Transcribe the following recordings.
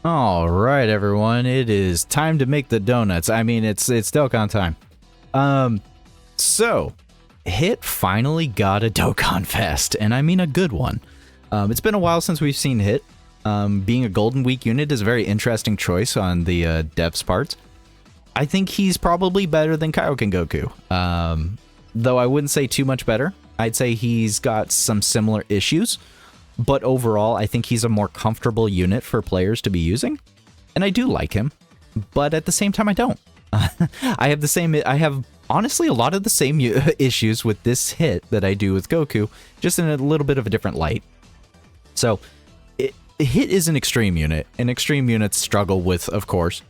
All right, everyone. It is time to make the donuts. I mean, it's Dokkan time. So Hit finally got a Dokkan Fest, and I mean a good one. It's been a while since we've seen Hit. Being a Golden Week unit is a very interesting choice on the devs' parts. I think he's probably better than Kaioken Goku. Though I wouldn't say too much better. I'd say he's got some similar issues. But overall, I think he's a more comfortable unit for players to be using. And I do like him. But at the same time, I don't. I have honestly a lot of the same issues with this Hit that I do with Goku, just in a little bit of a different light. So, Hit is an extreme unit, and extreme units struggle with, of course,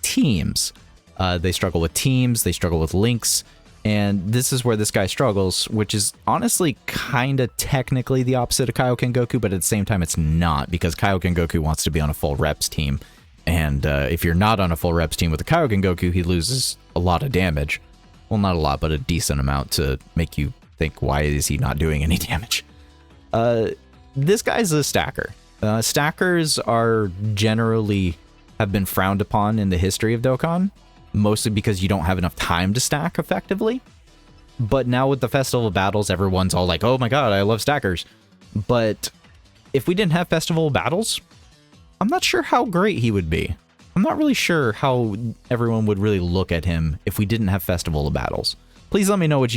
teams. They struggle with teams, they struggle with links, and this is where this guy struggles, which is honestly kind of technically the opposite of Kaioken Goku, but at the same time it's not, because Kaioken Goku wants to be on a full reps team, and if you're not on a full reps team with a Kaioken Goku, he loses a lot of damage. Well, not a lot, but a decent amount to make you think, why is he not doing any damage? This guy's a stacker. Stackers are generally have been frowned upon in the history of Dokkan, mostly because you don't have enough time to stack effectively. But now with the Festival of Battles, everyone's all like, oh my god, I love stackers. But if we didn't have Festival of Battles, I'm not sure how great he would be. I'm not really sure how everyone would really look at him if we didn't have Festival of Battles. Please let me know if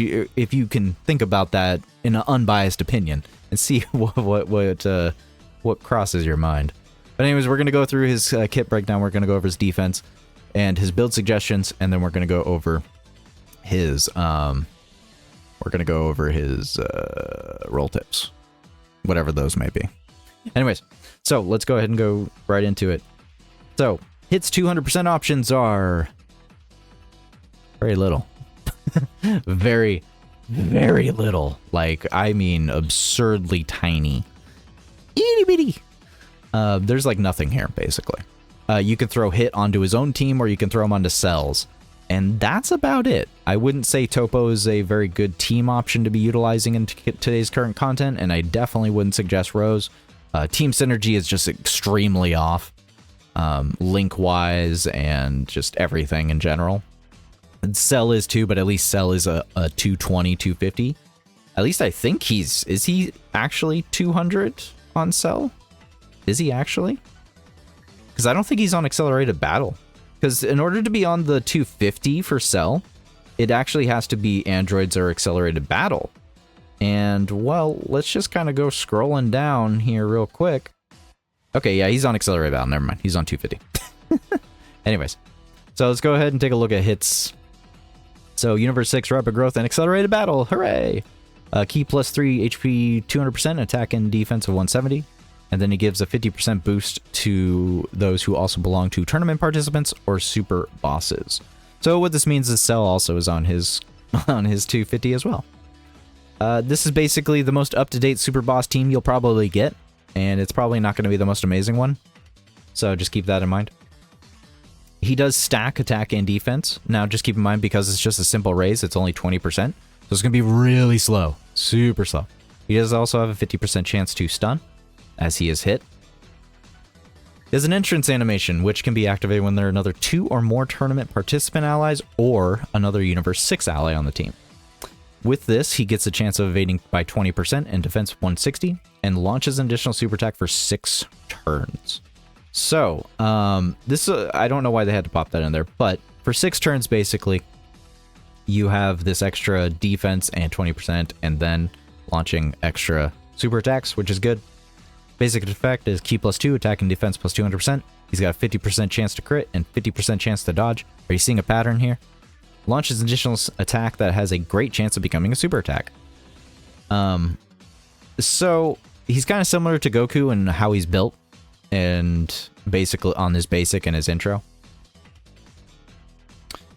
you can think about that in an unbiased opinion and see what crosses your mind. But anyways, we're going to go through his kit breakdown. We're going to go over his defense and his build suggestions, and then we're going to go over his roll tips, whatever those may be. Anyways, so let's go ahead and go right into it. So Hit's 200% options are very little. Very, very little. Like, I mean absurdly tiny. Itty bitty. There's like nothing here, basically. You can throw Hit onto his own team, or you can throw him onto cells. And that's about it. I wouldn't say Topo is a very good team option to be utilizing in today's current content, and I definitely wouldn't suggest Rose. Team synergy is just extremely off, link-wise and just everything in general. And Cell is too, but at least Cell is a 220, 250. At least I think is he actually 200 on Cell? Is he actually? Because I don't think he's on Accelerated Battle. Because in order to be on the 250 for Cell, it actually has to be androids or Accelerated Battle. And, well, let's just kind of go scrolling down here real quick. Okay, yeah, he's on Accelerated Battle. Never mind. He's on 250. Anyways, so let's go ahead and take a look at hits. So, Universe 6, Rapid Growth, and Accelerated Battle. Hooray! Key plus 3 HP 200%, attack and defense of 170. And then he gives a 50% boost to those who also belong to tournament participants or super bosses. So what this means is Cell also is on his 250 as well. This is basically the most up-to-date super boss team you'll probably get, and it's probably not going to be the most amazing one. So just keep that in mind. He does stack attack and defense. Now just keep in mind, because it's just a simple raise, it's only 20%. So it's going to be really slow, super slow. He does also have a 50% chance to stun, as he is hit. There's an entrance animation, which can be activated when there are another 2 or more tournament participant allies or another Universe 6 ally on the team. With this, he gets a chance of evading by 20% and defense 160, and launches an additional super attack for 6 turns. So, this I don't know why they had to pop that in there, but for 6 turns, basically, you have this extra defense and 20%, and then launching extra super attacks, which is good. Basic effect is Key plus 2, attack and defense plus 200%. He's got a 50% chance to crit and 50% chance to dodge. Are you seeing a pattern here? Launches an additional attack that has a great chance of becoming a super attack. So he's kind of similar to Goku in how he's built, and basically on his basic and his intro.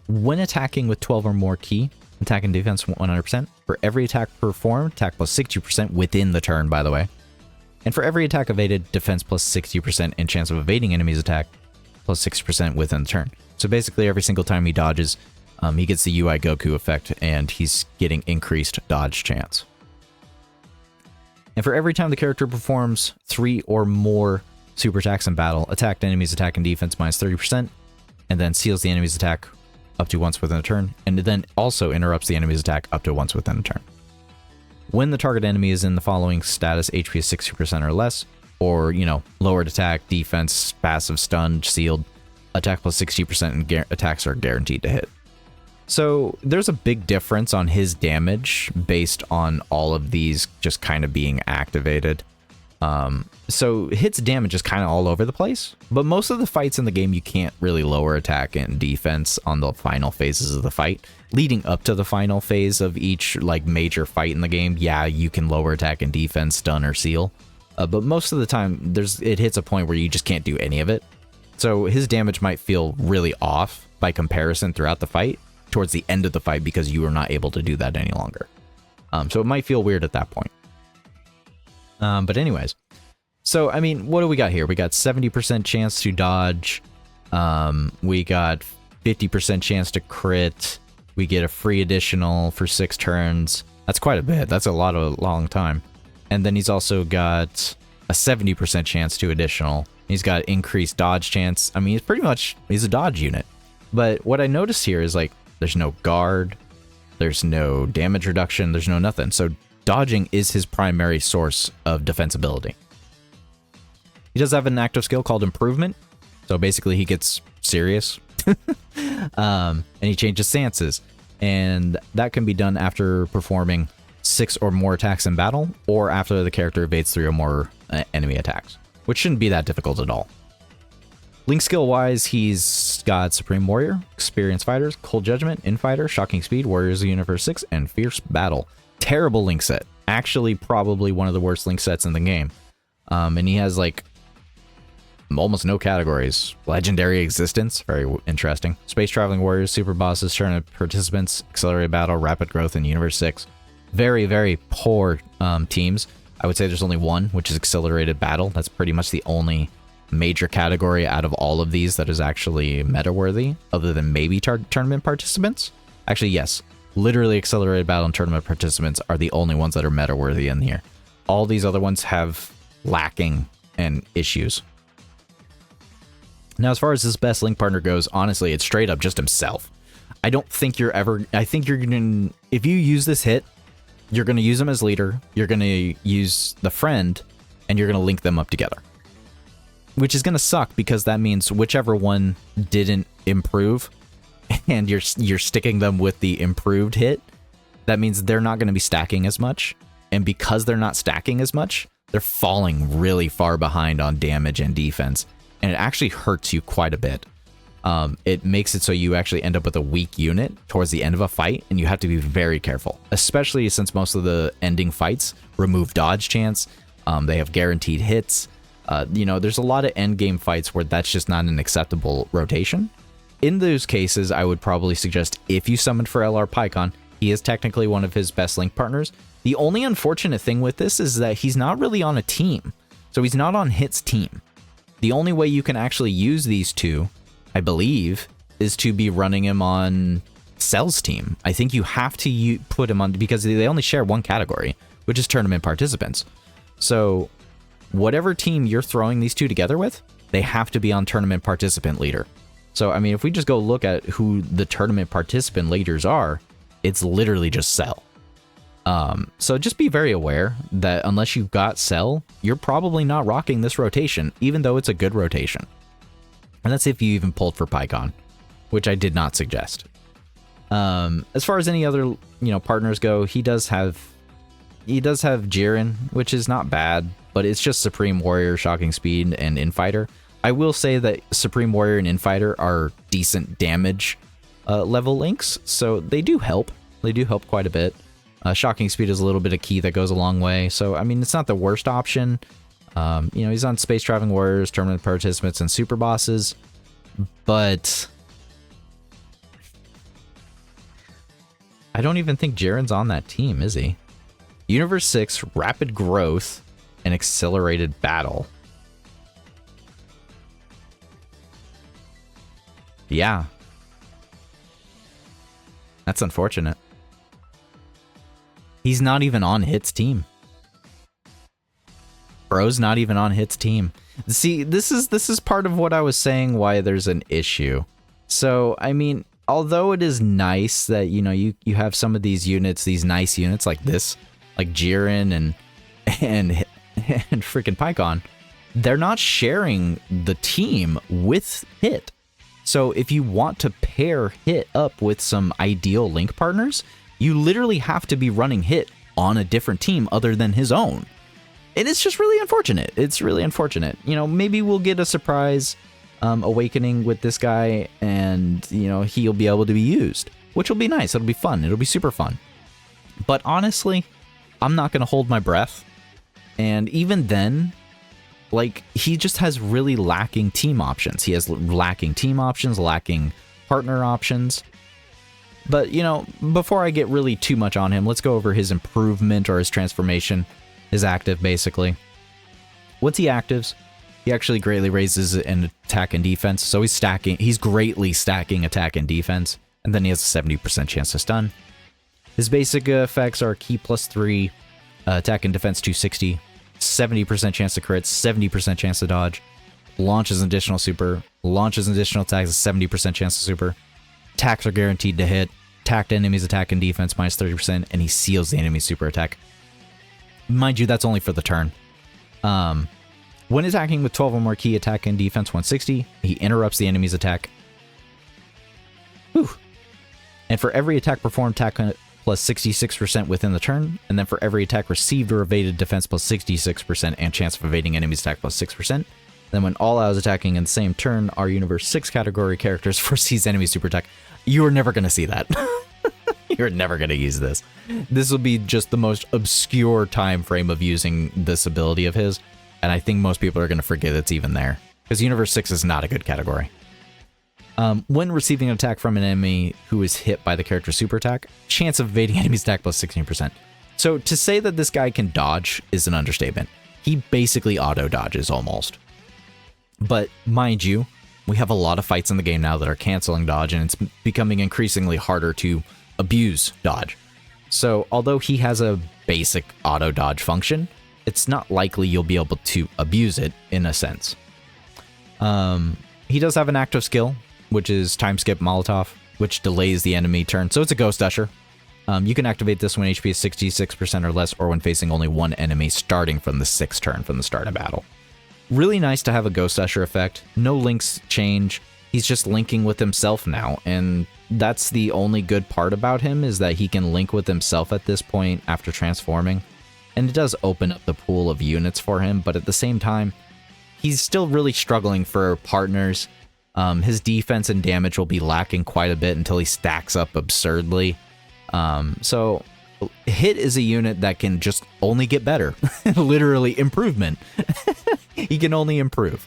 When attacking with 12 or more key, attack and defense 100%. For every attack performed, attack plus 60% within the turn, by the way. And for every attack evaded, defense plus 60% and chance of evading enemy's attack plus 60% within the turn. So basically every single time he dodges, he gets the UI Goku effect, and he's getting increased dodge chance. And for every time the character performs 3 or more super attacks in battle, attacked enemies attack and defense minus 30%, and then seals the enemy's attack up to once within a turn, and then also interrupts the enemy's attack up to once within a turn. When the target enemy is in the following status, HP is 60% or less, or, you know, lowered attack, defense, passive, stunned, sealed, attack plus 60% and attacks are guaranteed to hit. So there's a big difference on his damage based on all of these just kind of being activated. So hits damage is kind of all over the place, but most of the fights in the game you can't really lower attack and defense on the final phases of the fight. Leading up to the final phase of each like major fight in the game, yeah, you can lower attack and defense, stun or seal, but most of the time it hits a point where you just can't do any of it. So his damage might feel really off by comparison throughout the fight towards the end of the fight because you are not able to do that any longer. So it might feel weird at that point. But anyways, so I mean, what do we got here? We got 70% chance to dodge. We got 50% chance to crit. We get a free additional for 6 turns. That's quite a bit. That's a long time. And then he's also got a 70% chance to additional. He's got increased dodge chance. I mean, he's a dodge unit. But what I noticed here is like, there's no guard. There's no damage reduction. There's no nothing. So dodging is his primary source of defensibility. He does have an active skill called Improvement. So basically he gets serious. And he changes stances. And that can be done after performing 6 or more attacks in battle, or after the character evades 3 or more enemy attacks, which shouldn't be that difficult at all. Link skill wise, he's got Supreme Warrior, Experienced Fighters, Cold Judgment, Infighter, Shocking Speed, Warriors of the Universe 6, and Fierce Battle. Terrible Link set. Actually, probably one of the worst Link sets in the game. And he has like almost no categories. Legendary Existence, very interesting. Space Traveling Warriors, Super Bosses, Tournament Participants, Accelerated Battle, Rapid Growth, and Universe 6. Very, very poor teams. I would say there's only one, which is Accelerated Battle. That's pretty much the only major category out of all of these that is actually meta-worthy, other than maybe Tournament Participants. Actually, yes. Literally, Accelerated Battle and Tournament Participants are the only ones that are meta-worthy in here. All these other ones have lacking and issues. Now, as far as his best Link partner goes, honestly, it's straight up just himself. I don't think you're ever... I think you're going to... If you use this hit, you're going to use him as leader, you're going to use the friend, and you're going to link them up together. Which is going to suck, because that means whichever one didn't improve, and you're sticking them with the improved hit, that means they're not going to be stacking as much. And because they're not stacking as much, they're falling really far behind on damage and defense. And it actually hurts you quite a bit. It makes it so you actually end up with a weak unit towards the end of a fight, and you have to be very careful, especially since most of the ending fights remove dodge chance. They have guaranteed hits. There's a lot of end game fights where that's just not an acceptable rotation. In those cases, I would probably suggest if you summoned for LR Pycon, he is technically one of his best Link partners. The only unfortunate thing with this is that he's not really on a team. So he's not on Hit's team. The only way you can actually use these two, I believe, is to be running him on Cell's team. I think you have to put him on, because they only share one category, which is Tournament Participants. So whatever team you're throwing these two together with, they have to be on Tournament Participant Leader. So, I mean, if we just go look at who the Tournament Participant Leaders are, it's literally just Cell. So just be very aware that unless you've got Cell, you're probably not rocking this rotation, even though it's a good rotation. And that's if you even pulled for Pycon, which I did not suggest. As far as any other, partners go, he does have Jiren, which is not bad, but it's just Supreme Warrior, Shocking Speed, and Infighter. I will say that Supreme Warrior and Infighter are decent damage level links, so they do help. They do help quite a bit. Shocking Speed is a little bit of key that goes a long way, so I mean, it's not the worst option. He's on Space Traveling Warriors, Tournament Participants, and Super Bosses, but I don't even think Jiren's on that team, is he? Universe 6, Rapid Growth, and Accelerated Battle. Yeah. That's unfortunate. He's not even on Hit's team. Bro's not even on Hit's team. See, this is part of what I was saying why there's an issue. So, I mean, although it is nice that, you know, you have some of these units, these nice units like this, like Jiren and freaking Pycon, they're not sharing the team with Hit. So if you want to pair Hit up with some ideal Link partners, you literally have to be running Hit on a different team other than his own. And it's just really unfortunate. It's really unfortunate. You know, maybe we'll get a surprise awakening with this guy, and, you know, he'll be able to be used, which will be nice. It'll be fun. It'll be super fun. But honestly, I'm not going to hold my breath. And even then, like, he just has really lacking team options. He has lacking team options, lacking partner options. But, you know, before I get really too much on him, let's go over his improvement or his transformation, his active, basically. Once he actives, he actually greatly raises an attack and defense. So he's greatly stacking attack and defense. And then he has a 70% chance to stun. His basic effects are Ki +3, attack and defense 260, 70% chance to crit, 70% chance to dodge, launches an additional super, launches an additional attacks, 70% chance to super. Attacks are guaranteed to hit, attacked enemies attack and defense -30%, and he seals the enemy's super attack. Mind you, that's only for the turn. When attacking with 12 or more Ki, attack and defense 160, he interrupts the enemy's attack. Whew. And for every attack performed, attack plus 66% within the turn, and then for every attack received or evaded, defense plus 66% and chance of evading enemy's attack plus 6%. Then when all allies attacking in the same turn, our Universe 6 category characters foresees enemy super attack. You are never going to see that. You're never going to use this. This will be just the most obscure time frame of using this ability of his, and I think most people are going to forget it's even there, because Universe 6 is not a good category. When receiving an attack from an enemy who is hit by the character's super attack, chance of evading enemy's attack plus 16%. So to say that this guy can dodge is an understatement. He basically auto-dodges almost. But mind you, we have a lot of fights in the game now that are canceling dodge, and it's becoming increasingly harder to abuse dodge. So although he has a basic auto-dodge function, it's not likely you'll be able to abuse it in a sense. He does have an active skill, which is Time Skip Molotov, which delays the enemy turn. So it's a Ghost Usher. You can activate this when HP is 66% or less, or when facing only one enemy starting from the 6th turn from the start of battle. Really nice to have a Ghost Usher effect. No links change. He's just linking with himself now, and that's the only good part about him, is that he can link with himself at this point after transforming. And it does open up the pool of units for him, but at the same time, he's still really struggling for partners. His defense and damage will be lacking quite a bit until he stacks up absurdly. So Hit is a unit that can just only get better. Literally improvement. He can only improve.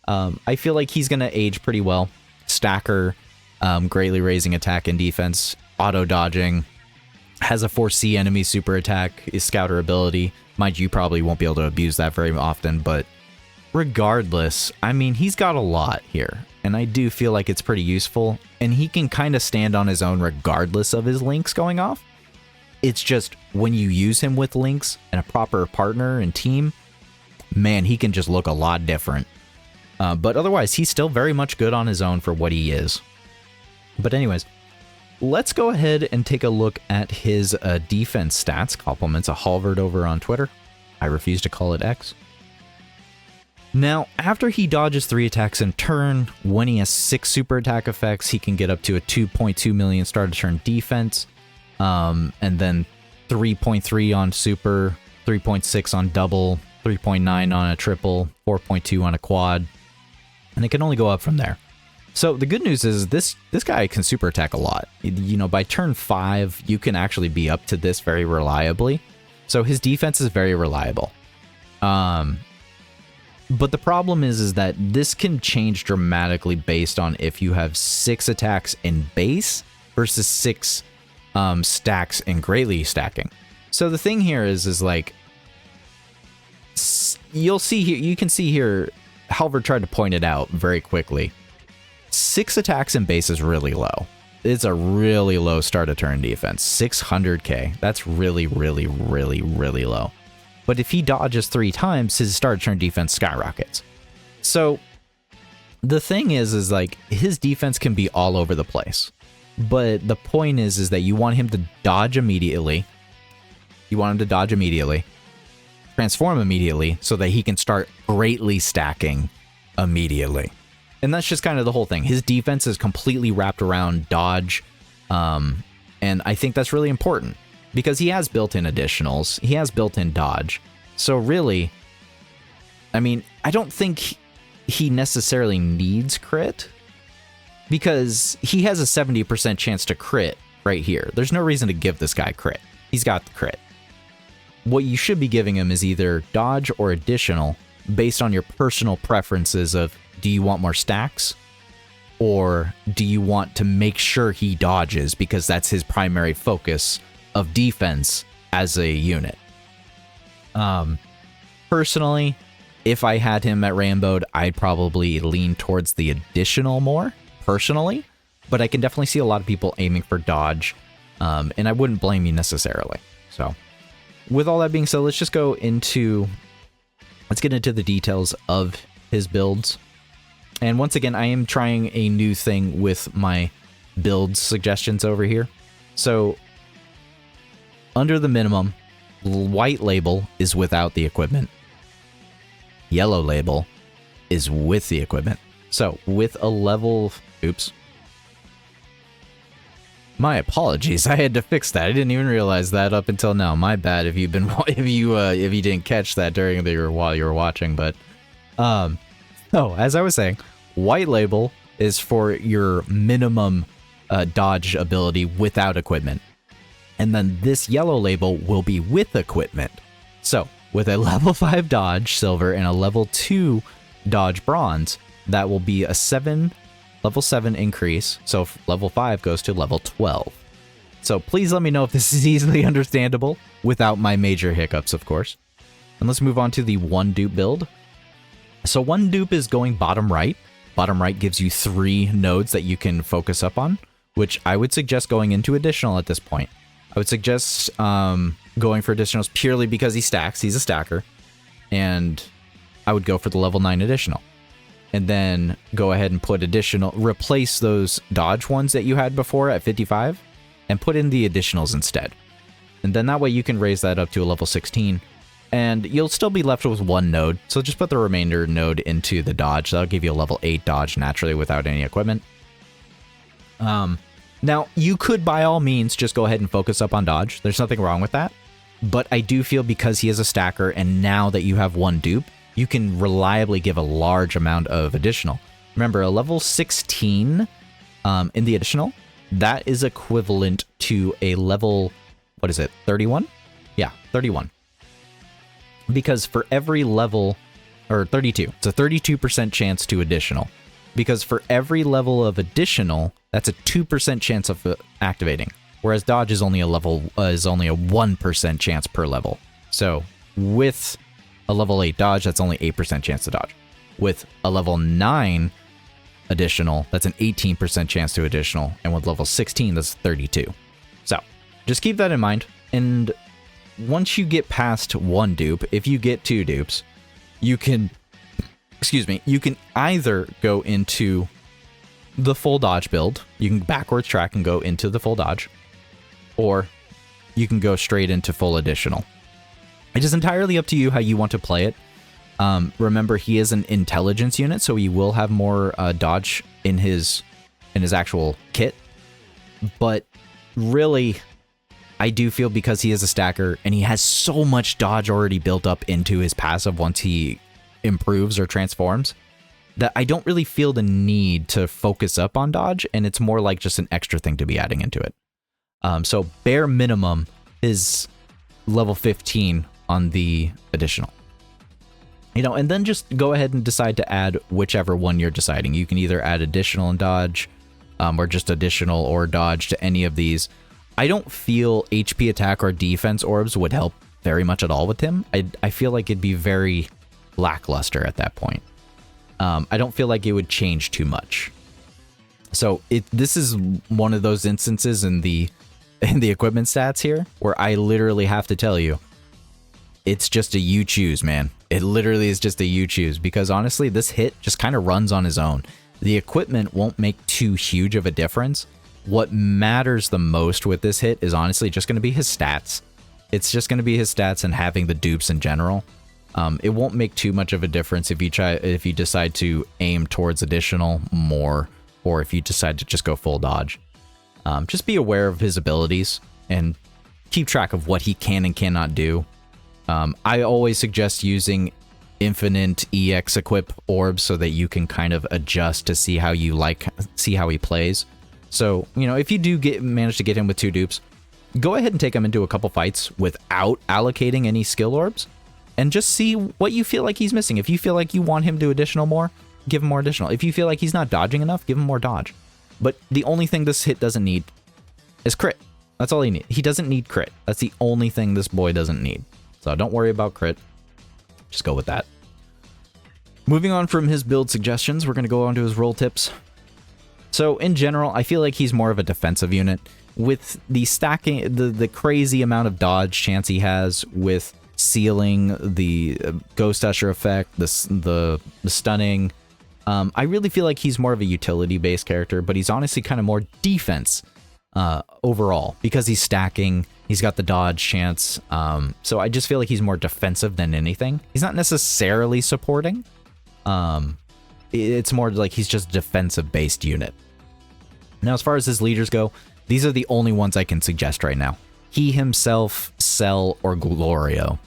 I feel like he's going to age pretty well. Stacker, greatly raising attack and defense, auto-dodging, has a foresee enemy super attack, is scouter ability. Mind you, probably won't be able to abuse that very often, but regardless, I mean, he's got a lot here, and I do feel like it's pretty useful, and he can kind of stand on his own regardless of his links going off. It's just when you use him with links and a proper partner and team, man, he can just look a lot different. But otherwise, he's still very much good on his own for what he is. But anyways, let's go ahead and take a look at his defense stats. Compliments a Halvard over on Twitter. I refuse to call it X. Now, after he dodges 3 attacks in turn, when he has 6 super attack effects, he can get up to a 2.2 million start to turn defense, and then 3.3 on super, 3.6 on double, 3.9 on a triple, 4.2 on a quad, and it can only go up from there. So the good news is this guy can super attack a lot. You know, by turn 5, you can actually be up to this very reliably. So his defense is very reliable. But the problem is that this can change dramatically based on if you have 6 attacks in base versus 6 stacks in greatly stacking. So the thing here is like, you'll see here, you can see here, Halvard tried to point it out very quickly. 6 attacks in base is really low. It's a really low start of turn defense. 600k. That's really, really, really, really low. But if he dodges 3 times, his start turn defense skyrockets. So the thing is like his defense can be all over the place. But the point is that you want him to dodge immediately. You want him to dodge immediately, transform immediately, so that he can start greatly stacking immediately. And that's just kind of the whole thing. His defense is completely wrapped around dodge. And I think that's really important because he has built-in additionals. He has built-in dodge. So really, I mean, I don't think he necessarily needs crit because he has a 70% chance to crit right here. There's no reason to give this guy crit. He's got the crit. What you should be giving him is either dodge or additional based on your personal preferences of, do you want more stacks? Or do you want to make sure he dodges because that's his primary focus of defense as a unit? Personally, if I had him at Rainbowed, I'd probably lean towards the additional more, personally. But I can definitely see a lot of people aiming for dodge, and I wouldn't blame you necessarily. So, with all that being said, let's get into the details of his builds. And once again, I am trying a new thing with my build suggestions over here. So, under the minimum, white label is without the equipment. Yellow label is with the equipment. So, with a level... Oops. My apologies. I had to fix that. I didn't even realize that up until now. My bad if you didn't catch that while you were watching. But as I was saying, white label is for your minimum dodge ability without equipment, and then this yellow label will be with equipment. So with a level 5 dodge silver and a level 2 dodge bronze, that will be a level 7 increase, so level 5 goes to level 12. So please let me know if this is easily understandable, without my major hiccups, of course. And let's move on to the 1 dupe build. So 1 dupe is going bottom right. Bottom right gives you 3 nodes that you can focus up on, which I would suggest going into additional at this point. I would suggest going for additionals purely because he stacks, he's a stacker, and I would go for the level 9 additional. And then go ahead and put replace those dodge ones that you had before at 55 and put in the additionals instead. And then that way you can raise that up to a level 16 and you'll still be left with 1 node. So just put the remainder node into the dodge. That'll give you a level 8 dodge naturally without any equipment. Now you could by all means just go ahead and focus up on dodge. There's nothing wrong with that. But I do feel because he is a stacker and now that you have 1 dupe, you can reliably give a large amount of additional. Remember, a level 16 in the additional, that is equivalent to a level, 31? Yeah, 31. Because for every level, or 32, it's a 32% chance to additional. Because for every level of additional, that's a 2% chance of activating. Whereas dodge is only a 1% chance per level. So with a level 8 dodge, that's only 8% chance to dodge. With a level 9 additional, that's an 18% chance to additional. And with level 16, that's 32. So just keep that in mind. And once you get past 1 dupe, if you get 2 dupes, you can either go into the full dodge build. You can backwards track and go into the full dodge. Or you can go straight into full additional. It is entirely up to you how you want to play it. Remember, he is an intelligence unit, so he will have more dodge in his actual kit. But really, I do feel because he is a stacker and he has so much dodge already built up into his passive once he improves or transforms, that I don't really feel the need to focus up on dodge, and it's more like just an extra thing to be adding into it. So bare minimum is level 15 on the additional. And then just go ahead and decide to add whichever one you're deciding. You can either add additional and dodge, or just additional or dodge to any of these. I don't feel HP attack or defense orbs would help very much at all with him. I feel like it'd be very lackluster at that point. I don't feel like it would change too much. So this is one of those instances in the equipment stats here where I literally have to tell you, it's just a you choose, man. It literally is just a you choose, because honestly, this hit just kind of runs on his own. The equipment won't make too huge of a difference. What matters the most with this hit is honestly just going to be his stats. It's just going to be his stats and having the dupes in general. It won't make too much of a difference if you decide to aim towards additional more, or if you decide to just go full dodge. Just be aware of his abilities and keep track of what he can and cannot do. I always suggest using infinite EX equip orbs so that you can kind of adjust to see how he plays. So, you know, if you do manage to get him with 2 dupes, go ahead and take him into a couple fights without allocating any skill orbs, and just see what you feel like he's missing. If you feel like you want him to additional more, give him more additional. If you feel like he's not dodging enough, give him more dodge. But the only thing this hit doesn't need is crit. That's all he needs. He doesn't need crit. That's the only thing this boy doesn't need. So don't worry about crit. Just go with that. Moving on from his build suggestions, we're going to go on to his roll tips. So in general, I feel like he's more of a defensive unit. With the stacking, the crazy amount of dodge chance he has, with sealing, the ghost usher effect, the stunning, I really feel like he's more of a utility-based character, but he's honestly kind of more defense overall, because he's stacking, he's got the dodge chance, so I just feel like he's more defensive than anything. He's not necessarily supporting, it's more like he's just a defensive-based unit. Now, as far as his leaders go, these are the only ones I can suggest right now. He himself, Cell, or Glorio.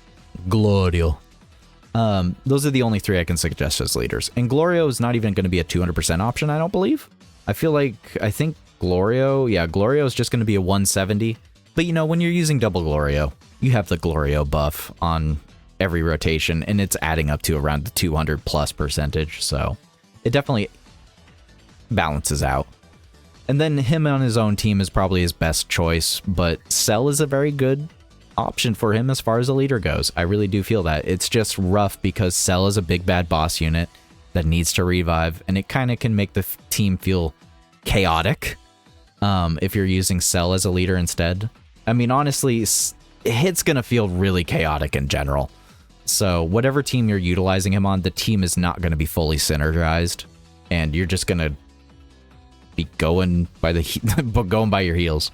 Those are the only 3 I can suggest as leaders. And Glorio is not even going to be a 200% option, I don't believe. I think Glorio is just going to be a 170. But you know, when you're using double Glorio, you have the Glorio buff on every rotation, and it's adding up to around the 200 plus percentage. So it definitely balances out. And then him on his own team is probably his best choice, but Cell is a very good option for him as far as a leader goes. I really do feel that. It's just rough because Cell is a big bad boss unit that needs to revive, and it kind of can make the team feel chaotic if you're using Cell as a leader instead. I mean, honestly, Hit's going to feel really chaotic in general. So whatever team you're utilizing him on, the team is not going to be fully synergized, and you're just going to be going by your heels.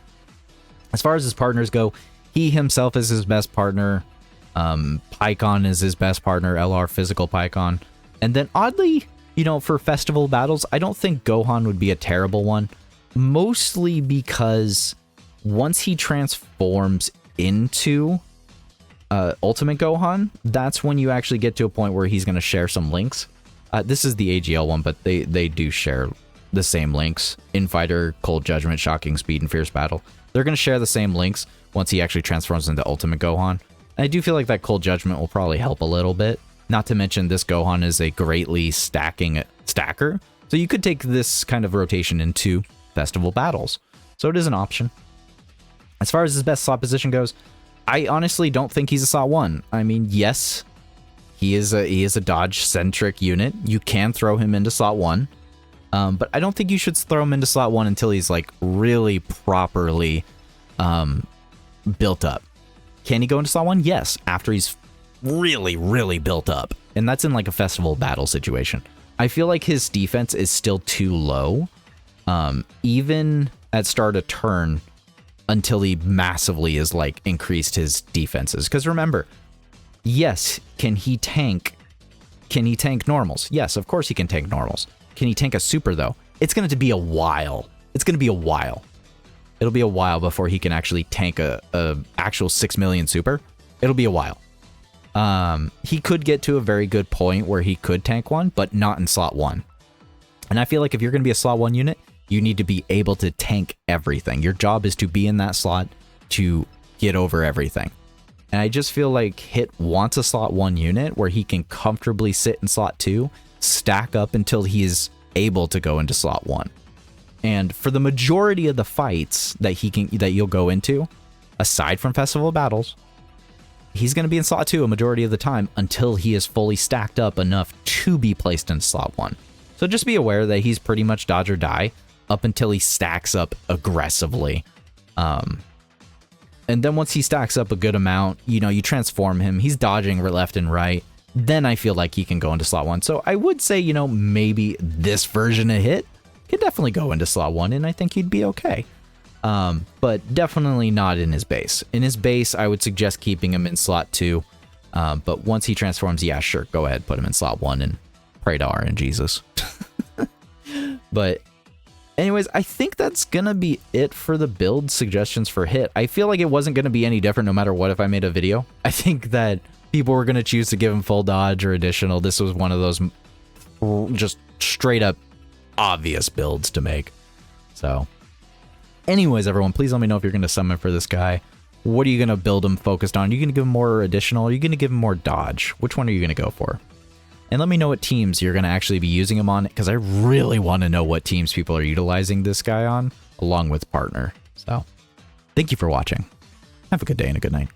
As far as his partners go, he himself is his best partner. Pycon is his best partner, LR physical Pycon. And then oddly, you know, for festival battles, I don't think Gohan would be a terrible one. Mostly because once he transforms into Ultimate Gohan, that's when you actually get to a point where he's going to share some links. This is the AGL one, but they do share the same links. Infighter, Cold Judgment, Shocking Speed, and Fierce Battle. They're going to share the same links once he actually transforms into Ultimate Gohan. And I do feel like that Cold Judgment will probably help a little bit. Not to mention this Gohan is a greatly stacking stacker. So you could take this kind of rotation into festival battles. So it is an option. As far as his best slot position goes, I honestly don't think he's a slot 1. I mean, yes, he is a dodge-centric unit. You can throw him into slot 1. But I don't think you should throw him into slot 1 until he's like really properly built up. Can he go into slot 1? Yes, after he's really, really built up. And that's in like a festival battle situation. I feel like his defense is still too low, even at start of turn, until he massively is like increased his defenses. Because remember, yes, can he tank normals? Yes, of course he can tank normals. Can he tank a super, though? It's going to be a while. It's going to be a while. It'll be a while before he can actually tank a actual 6 million super. It'll be a while. He could get to a very good point where he could tank one, but not in slot 1. And I feel like if you're going to be a slot 1 unit, you need to be able to tank everything. Your job is to be in that slot to get over everything. And I just feel like Hit wants a slot 1 unit where he can comfortably sit in slot 2, stack up until he is able to go into slot 1. And for the majority of the fights that you'll go into, aside from festival battles, he's going to be in slot 2 a majority of the time until he is fully stacked up enough to be placed in slot 1. So just be aware that he's pretty much dodge or die up until he stacks up aggressively. And And then once he stacks up a good amount, you know, you transform him, he's dodging left and right, then I feel like he can go into slot 1. So I would say, you know, maybe this version of Hit could definitely go into slot 1, and I think he'd be okay. But definitely not in his base. In his base, I would suggest keeping him in slot 2. But once he transforms, yeah, sure, go ahead, put him in slot 1 and pray to RNGesus. But anyways, I think that's gonna be it for the build suggestions for Hit. I feel like it wasn't gonna be any different no matter what if I made a video. I think that people were gonna choose to give him full dodge or additional. This was one of those just straight up obvious builds to make. So anyways, everyone, please let me know if you're gonna summon for this guy. What are you gonna build him focused on? Are you gonna give him more additional? Or are you gonna give him more dodge? Which one are you gonna go for? And let me know what teams you're going to actually be using him on, because I really want to know what teams people are utilizing this guy on, along with partner. So, thank you for watching. Have a good day and a good night.